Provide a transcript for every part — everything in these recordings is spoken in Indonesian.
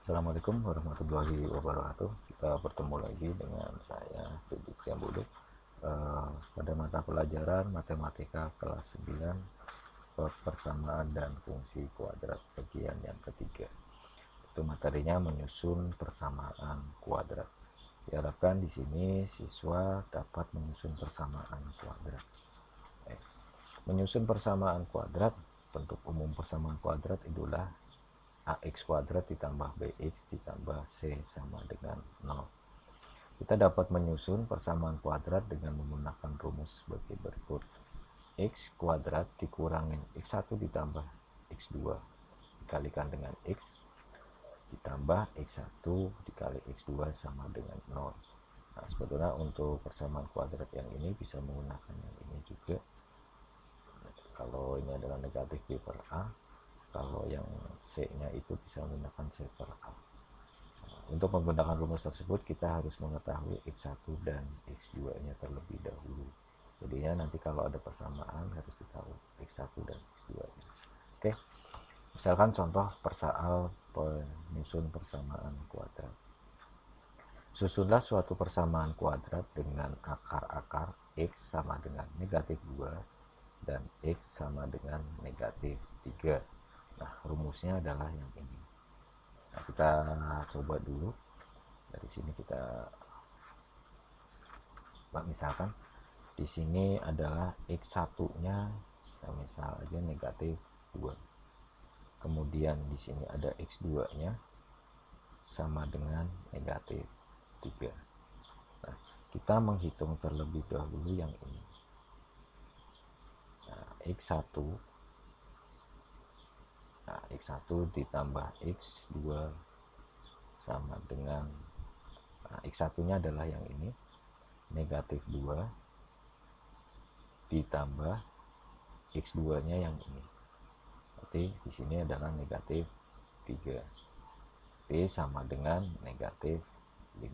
Assalamualaikum warahmatullahi wabarakatuh. Kita bertemu lagi dengan saya Dudi Priambodo pada mata pelajaran Matematika kelas 9 persamaan dan fungsi kuadrat bagian yang ketiga. Itu materinya menyusun persamaan kuadrat. Diharapkan di sini siswa dapat menyusun persamaan kuadrat. Menyusun persamaan kuadrat, bentuk umum persamaan kuadrat itulah ax kuadrat ditambah bx ditambah c sama dengan 0. Kita dapat menyusun persamaan kuadrat dengan menggunakan rumus sebagai berikut. X kuadrat dikurangin x1 ditambah x2 dikalikan dengan x ditambah x1 dikali x2 sama dengan 0. Nah, sebetulnya untuk persamaan kuadrat yang ini bisa menggunakan yang ini juga. Kalau ini adalah negatif b per a, kalau yang c nya itu bisa menggunakan c per a. Untuk menggunakan rumus tersebut kita harus mengetahui x1 dan x2 nya terlebih dahulu. Jadinya nanti kalau ada persamaan harus ditahu x1 dan x2 nya. Oke, misalkan contoh persoal penyusun persamaan kuadrat. Susunlah suatu persamaan kuadrat dengan akar-akar x sama dengan negatif 2 dan x sama dengan negatif 3. Nah, rumusnya adalah yang ini. Nah, kita coba dulu. Dari sini kita misalkan di sini adalah x1-nya misal aja negatif 2. Kemudian di sini ada x2-nya sama dengan negatif 3. Nah, kita menghitung terlebih dahulu yang ini. Nah, x1 ditambah x2 sama dengan x1 nya adalah yang ini, negatif 2 ditambah x2 nya yang ini, berarti di sini adalah negatif 3. B sama dengan negatif 5.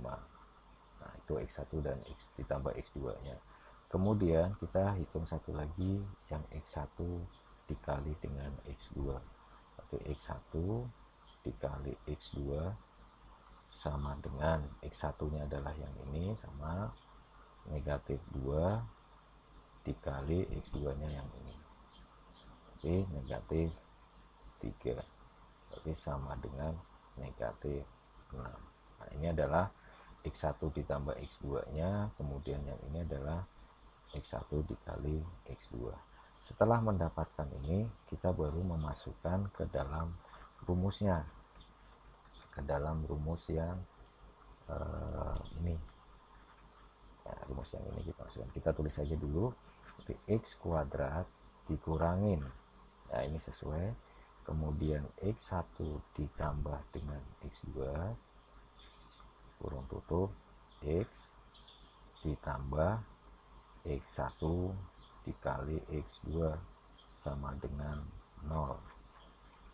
Nah, itu x1 dan x ditambah x2 nya. Kemudian kita hitung satu lagi yang x1 dikali dengan x2, berarti x1 dikali x2 sama dengan x1 nya adalah yang ini, sama negatif 2 dikali x2 nya yang ini, berarti negatif 3, berarti sama dengan negatif 6. Nah, ini adalah x1 ditambah x2 nya, kemudian yang ini adalah x1 dikali x2. Setelah mendapatkan ini, kita baru memasukkan ke dalam rumusnya, ke dalam rumus yang ini ya, rumus yang ini kita masukkan. Kita tulis saja dulu, x kuadrat dikurangin, ya ini sesuai, kemudian x1 ditambah dengan x2 kurung tutup x ditambah x1 dikali x2 sama dengan 0.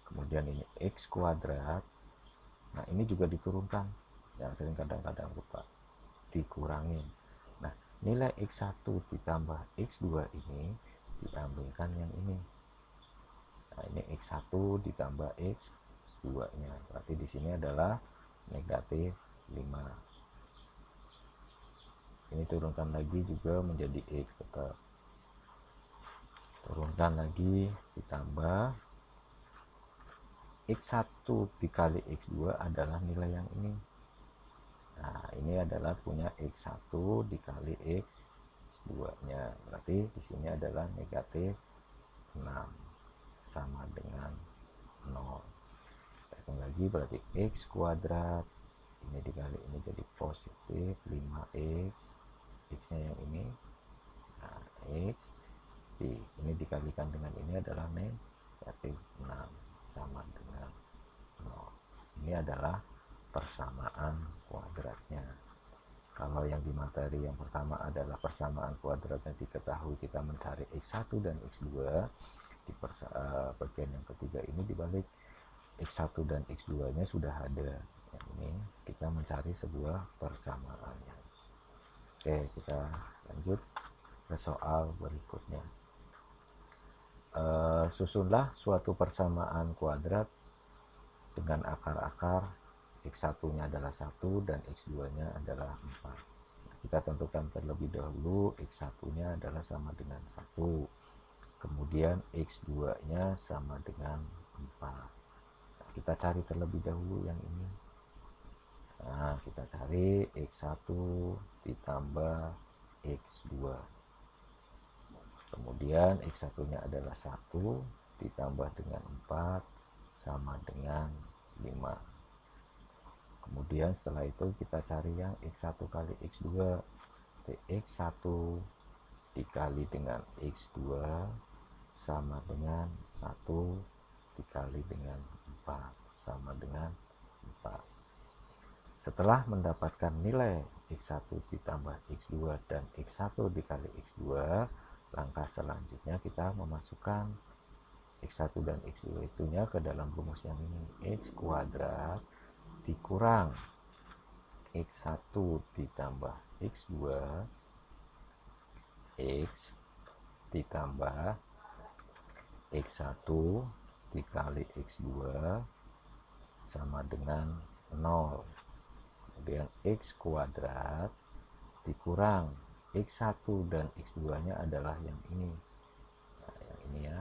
Kemudian ini x kuadrat, nah ini juga diturunkan, yang sering kadang-kadang lupa, dikurangin. Nah, nilai x1 ditambah x2 ini diambilkan yang ini. Nah, ini x1 ditambah x2 nya, berarti di sini adalah negatif 5. Ini turunkan lagi juga menjadi x, tetap turunkan lagi ditambah x1 dikali x2 adalah nilai yang ini. Nah, ini adalah punya x1 dikali x2 nya, berarti di sini adalah negatif 6 sama dengan 0. Hitung lagi, berarti x kuadrat ini dikali ini jadi positif 5x, x nya yang ini, nah x ini dikalikan dengan ini adalah negatif 6 sama dengan 0. Ini adalah persamaan kuadratnya. Kalau yang di materi yang pertama adalah persamaan kuadratnya diketahui, kita mencari x1 dan x2. Di bagian yang ketiga ini dibalik, x1 dan x2 nya sudah ada, yang ini kita mencari sebuah persamaannya. Oke, kita lanjut ke soal berikutnya. Susunlah suatu persamaan kuadrat dengan akar-akar X1 nya adalah 1 dan X2 nya adalah 4. Kita tentukan terlebih dahulu X1 nya adalah sama dengan 1, kemudian X2 nya sama dengan 4. Nah, kita cari terlebih dahulu yang ini. Nah, kita cari X1 ditambah X2, kemudian X1 nya adalah 1 ditambah dengan 4 sama dengan 5. Kemudian setelah itu kita cari yang X1 kali X2. X1 dikali dengan X2 sama dengan 1 dikali dengan 4 sama dengan 4. Setelah mendapatkan nilai X1 ditambah X2 dan X1 dikali X2, langkah selanjutnya kita memasukkan X1 dan X2 itunya ke dalam rumus yang ini. X kuadrat dikurang X1 ditambah X2 X ditambah X1 dikali X2 sama dengan 0. Kemudian X kuadrat dikurang X1 dan X2 nya adalah yang ini. Nah, yang ini ya.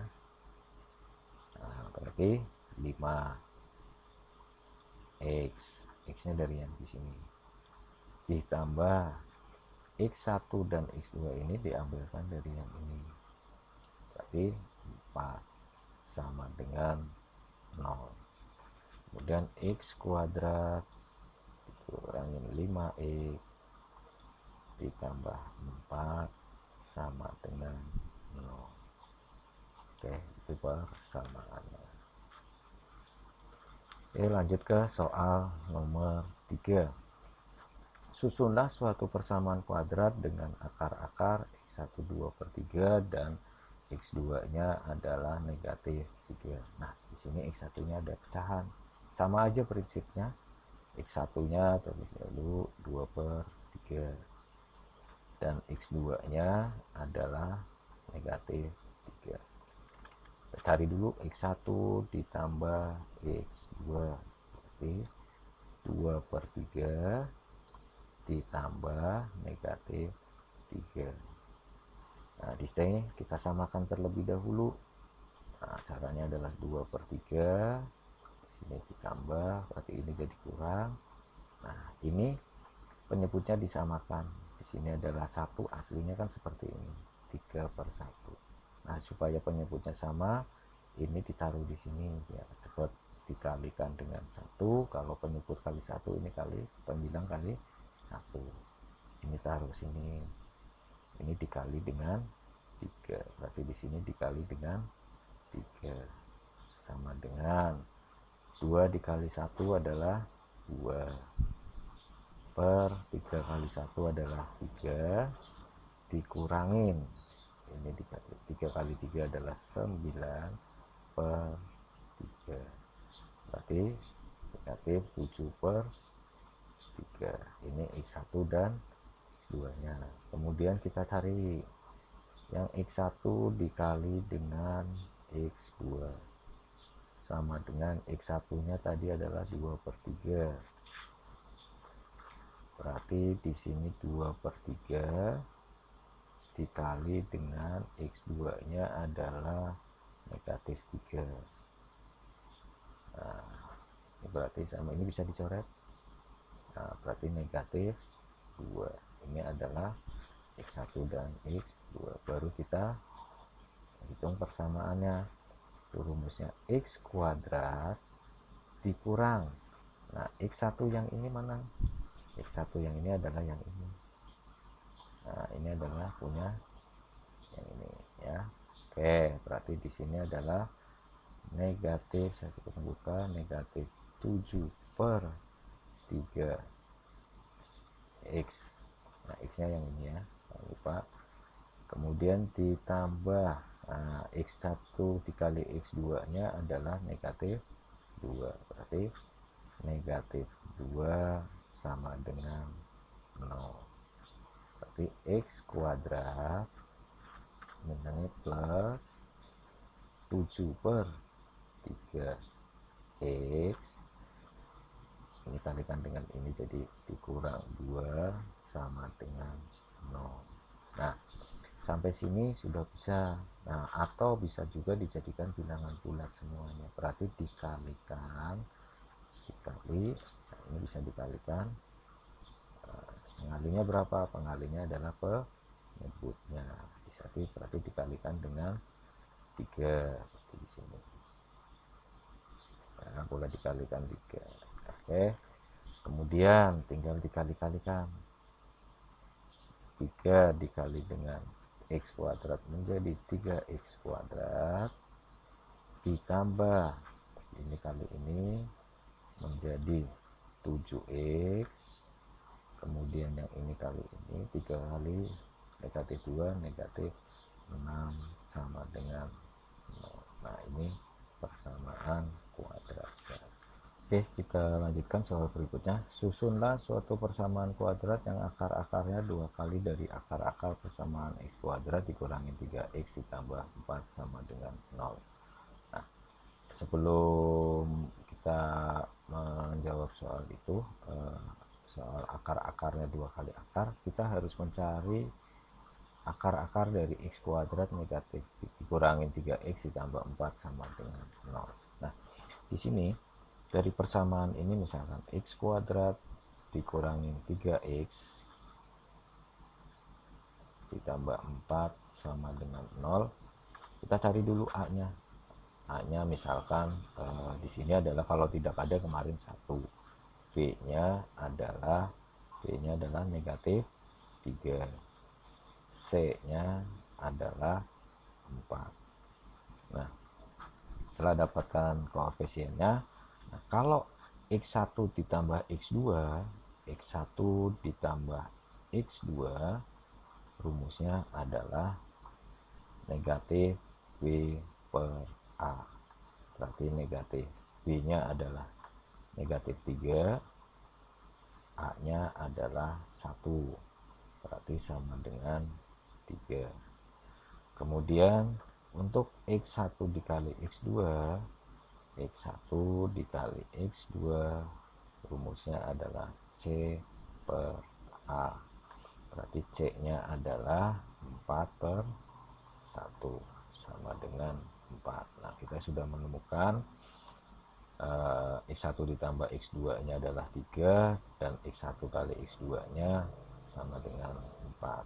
Nah, berarti 5 X nya dari yang di sini ditambah X1 dan X2 ini diambilkan dari yang ini, berarti 4 sama dengan 0. Kemudian X kuadrat dikurangin 5X ditambah 4 sama dengan 0. Oke, itu persamaannya. Oke, lanjut ke soal nomor 3. Susunlah suatu persamaan kuadrat dengan akar-akar X1 2/3 dan X2 nya adalah negatif 3. Nah, di sini X1 nya ada pecahan. Sama aja prinsipnya. X1 nya tulis dulu 2/3 dan X2 nya adalah negatif 3. Kita cari dulu X1 ditambah X2, berarti 2/3 ditambah negatif 3. Nah, di sini kita samakan terlebih dahulu. Nah, caranya adalah 2/3, di sini ditambah, berarti ini jadi kurang. Nah, ini penyebutnya disamakan. Di sini adalah 1, aslinya kan seperti ini, 3/1. Nah, supaya penyebutnya sama, ini ditaruh di sini ya, dapat dikalikan dengan 1. Kalau penyebut kali 1, ini kali pembilang kali 1. Ini taruh sini. Ini dikali dengan 3. Berarti di sini dikali dengan 3 sama dengan 2 dikali 1 adalah 2 per 3 kali 1 adalah 3 dikurangin ini 3 kali 3 adalah 9 per 3, berarti negatif 7/3. Ini X1 dan X2 nya. Kemudian kita cari yang X1 dikali dengan X2 sama dengan X1 nya tadi adalah 2/3, berarti di sini 2/3 dikali dengan X2 nya adalah negatif 3. Nah, ini berarti sama, ini bisa dicoret. Nah, berarti negatif 2. Ini adalah X1 dan X2. Baru kita hitung persamaannya. Rumusnya X kuadrat dikurang, nah X1 yang ini mana? X1 yang ini adalah yang ini. Nah, ini adalah punya yang ini ya. Oke, berarti di sini adalah negatif, saya tutup buka, negatif 7/3 X. Nah, X nya yang ini ya, jangan lupa. Kemudian ditambah, nah, X1 dikali X2 nya adalah negatif 2, berarti negatif 2 sama dengan 0. Berarti X kuadrat ini plus 7/3 X, ini dikalikan dengan ini jadi dikurang 2 sama dengan 0. Nah, sampai sini sudah bisa. Nah, atau bisa juga dijadikan bilangan bulat semuanya. Berarti dikalikan, dikali, nah ini bisa dikalikan. Pengalinya berapa? Pengalinya adalah penyebutnya. Berarti dikalikan dengan 3 di sini. Nah, boleh dikalikan 3. Oke. Kemudian tinggal dikali-kalikan. 3 dikali dengan x kuadrat menjadi 3x kuadrat ditambah ini kali ini menjadi 7x, kemudian yang ini kali ini 3 kali negatif 2 negatif 6 sama dengan 0. Nah, ini persamaan kuadratnya. Oke, kita lanjutkan soal berikutnya. Susunlah suatu persamaan kuadrat yang akar-akarnya 2 kali dari akar-akar persamaan x kuadrat dikurangi 3x ditambah 4 sama dengan 0. Nah, sebelum kita menjawab soal itu, soal akar-akarnya 2 kali akar, kita harus mencari akar-akar dari x kuadrat negatif dikurangi 3x ditambah 4 sama dengan 0. Nah, di sini dari persamaan ini misalkan x kuadrat dikurangi 3x ditambah 4 sama dengan 0. Kita cari dulu a-nya. A-nya misalkan di sini adalah kalau tidak ada kemarin 1. B-nya adalah negatif 3. C-nya adalah 4. Nah, setelah dapatkan koefisiennya, nah, kalau x1 ditambah x2, x1 ditambah x2 rumusnya adalah negatif B per A. Berarti negatif B nya adalah negatif 3, A nya adalah 1, berarti sama dengan 3. Kemudian untuk x1 dikali x2, x1 dikali x2 rumusnya adalah C per A. Berarti C nya adalah 4 per 1 sama dengan 4. Nah, kita sudah menemukan x1 ditambah x2 nya adalah 3 dan x1 kali x2 nya sama dengan 4.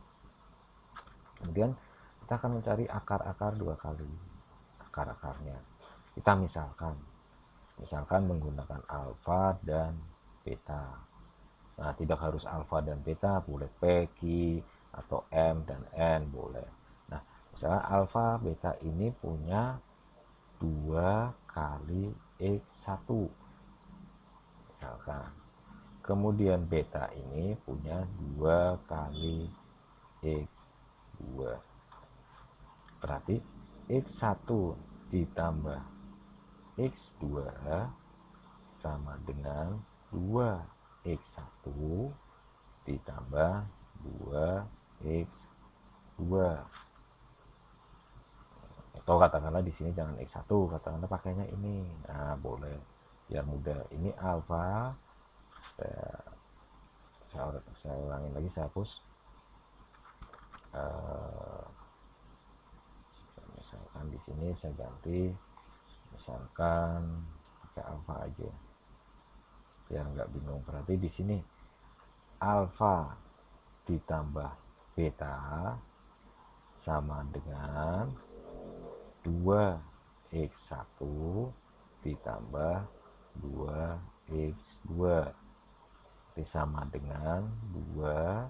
Kemudian kita akan mencari akar-akar 2 kali akar-akarnya. Kita misalkan menggunakan alfa dan beta. Nah, tidak harus alfa dan beta, boleh P, Q, atau M dan N boleh. Nah, misalnya alfa beta ini punya 2 kali x1 misalkan. Kemudian beta ini punya 2 kali x2. Berarti x1 ditambah x2 sama dengan 2x1 ditambah 2x2. Atau katakanlah di sini jangan x1, katakanlah pakainya ini. Nah, boleh biar mudah. Ini alfa, saya ulangin lagi, saya hapus. Misalkan di sini saya ganti, misalkan pakai alfa aja biar nggak bingung. Berarti di sini alfa ditambah beta sama dengan 2x1 ditambah 2x2 sama dengan 2x1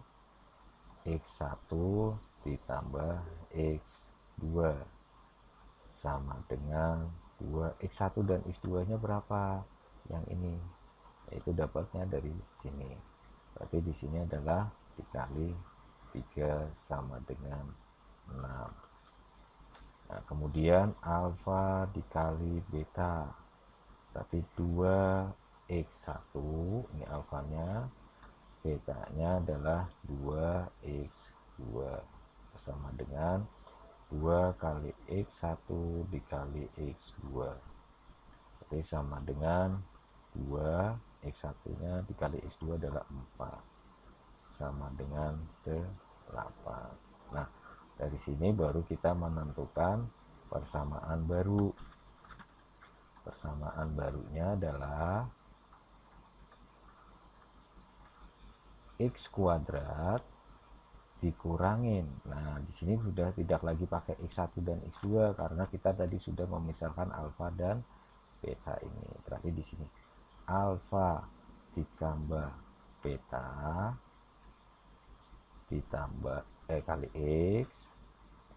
ditambah x2 sama dengan 2x1 dan x2 nya berapa? Yang ini, yaitu dapatnya dari sini. Berarti di sini adalah dikali 3 sama dengan 6. Nah, kemudian alfa dikali beta, berarti 2x1, ini alfanya, betanya adalah 2x2 sama dengan 2 kali x1 dikali x2, berarti sama dengan 2 X1 nya dikali X2 adalah 4 sama dengan 8. Nah, dari sini baru kita menentukan persamaan baru. Persamaan barunya adalah X kuadrat dikurangin. Nah, di sini sudah tidak lagi pakai X1 dan X2 karena kita tadi sudah memisahkan alfa dan beta ini. Berarti di sini alfa ditambah beta ditambah kali X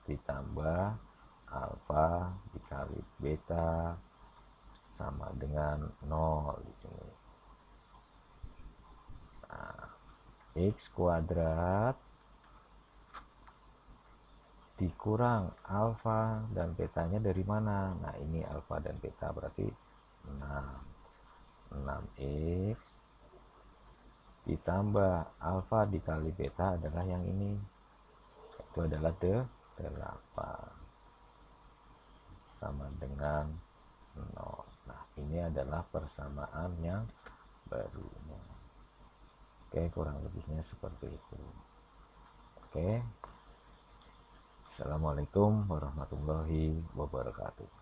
ditambah alfa dikali beta sama dengan 0 di sini. Nah, X kuadrat dikurang alfa dan betanya dari mana? Nah, ini alfa dan beta berarti 6x ditambah alfa dikali beta adalah yang ini, itu adalah 8 sama dengan 0. Nah, ini adalah persamaan yang barunya. Oke, kurang lebihnya seperti itu. Oke. Assalamualaikum warahmatullahi wabarakatuh.